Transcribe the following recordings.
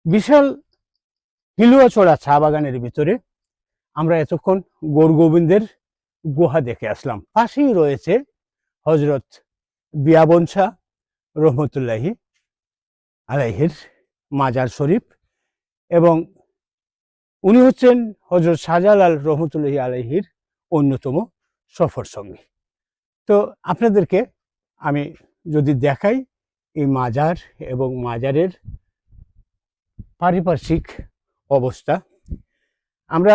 বিশাল হিলুয়াছড়া চা বাগানের ভিতরে আমরা এতক্ষণ গৌর গোবিন্দের গুহা দেখে আসলাম। পাশেই রয়েছে হজরত বিয়াবন শাহ রহমতুল্লাহি আলাইহির মাজার শরীফ, এবং উনি হচ্ছেন হজরত শাহজালাল রহমতুল্লাহি আলাইহির অন্যতম সফর সঙ্গী। তো আপনাদেরকে আমি যদি দেখাই এই মাজার এবং মাজারের পারিপার্শ্বিক অবস্থা, আমরা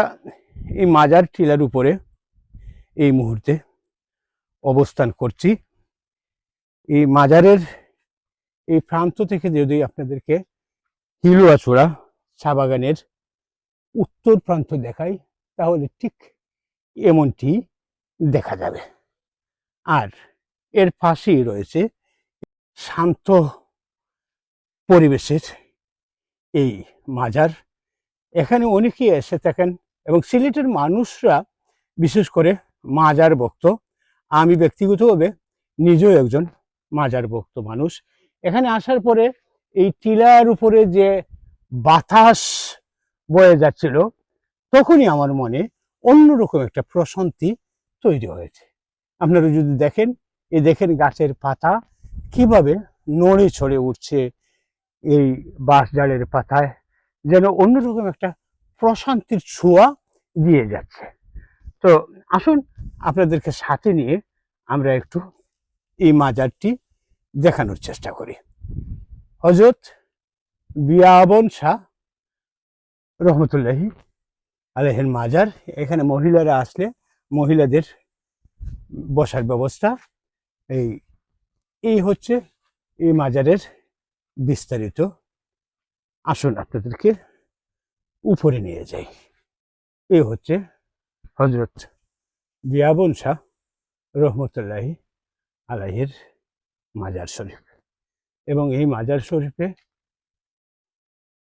এই মাজার টিলার উপরে এই মুহূর্তে অবস্থান করছি। এই মাজারের এই প্রান্ত থেকে যদি আপনাদেরকে হিলুয়াছড়া চা বাগানের উত্তর প্রান্ত দেখাই, তাহলে ঠিক এমনটি দেখা যাবে। আর এর পাশেই রয়েছে শান্ত পরিবেশের এই মাজার। এখানে অনেকেই এসে থাকেন এবং সিলেটের মানুষরা বিশেষ করে মাজার ভক্ত। আমি ব্যক্তিগতভাবে নিজেও একজন মাজার ভক্ত মানুষ। এখানে আসার পরে এই টিলার উপরে যে বাতাস বয়ে যাচ্ছিল, তখনই আমার মনে অন্যরকম একটা প্রশান্তি তৈরি হয়েছে। আপনারা যদি দেখেন, এই দেখেন গাছের পাতা কিভাবে নড়ে ছড়ে উঠছে এই বাঁশডালের পাতায়, যেন অন্যরকম একটা প্রশান্তির ছোঁয়া দিয়ে যাচ্ছে। তো আসুন আপনাদেরকে সাথে নিয়ে আমরা একটু এই মাজারটি দেখানোর চেষ্টা করি। হযরত বিয়াবন শাহ রহমতুল্লাহি আলাইহির মাজার। এখানে মহিলারা আসলে মহিলাদের বসার ব্যবস্থা। এই হচ্ছে এই মাজারের বিস্তারিত। আসুন আপনাদেরকে উপরে নিয়ে যাই। এই হচ্ছে হযরত বিয়াবন শাহ রহমতুল্লাহি আলাইহির মাজার শরীফ, এবং এই মাজার শরীফে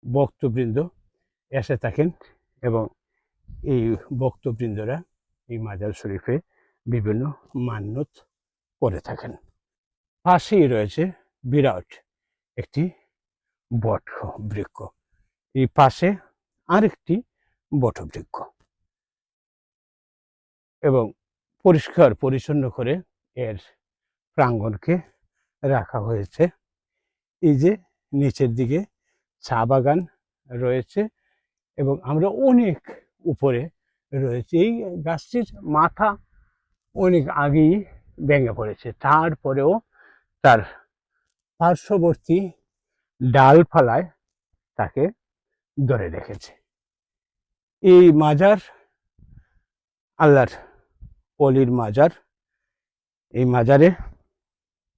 ভক্তবৃন্দ এসে থাকেন এবং এই ভক্তবৃন্দরা এই মাজার শরীফে বিভিন্ন মান্যত করে থাকেন। পাশেই রয়েছে বিরাট একটি বট বৃক্ষ, এই পাশে আরেকটি বটবৃক্ষ, এবং পরিষ্কার পরিচ্ছন্ন করে এর প্রাঙ্গণকে রাখা হয়েছে। এই যে নিচের দিকে চা বাগান রয়েছে এবং আমরা অনেক উপরে রয়েছে। এই গাছটির মাথা অনেক আগেই ভেঙে পড়েছে, তারপরেও তার পার্শ্ববর্তী ডালপালায় তাকে ধরে রেখেছে। এই মাজার আল্লাহর অলির মাজার। এই মাজারে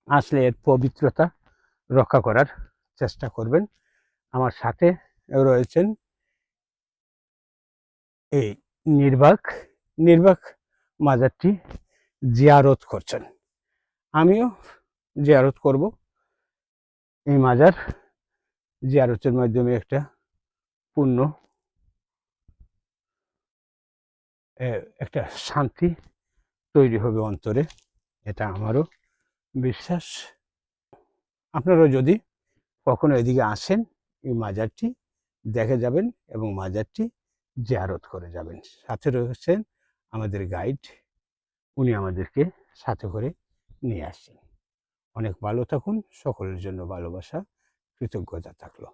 আসলে এর পবিত্রতা রক্ষা করার চেষ্টা করবেন। আমার সাথে রয়েছেন এই নির্বাক মাজারটি জিয়ারত করছেন। আমিও জিয়ারত করব। এই মাজার জিয়ারতের মাধ্যমে একটা পূর্ণ একটা শান্তি তৈরি হবে অন্তরে, এটা আমারও বিশ্বাস। আপনারা যদি কখনো এদিকে আসেন, এই মাজারটি দেখে যাবেন এবং মাজারটি জিয়ারত করে যাবেন। সাথে রয়েছেন আমাদের গাইড, উনি আমাদেরকে সাথে করে নিয়ে আসছেন। অনেক ভালো থাকুন। সকলের জন্য ভালোবাসা, কৃতজ্ঞতা থাকলো।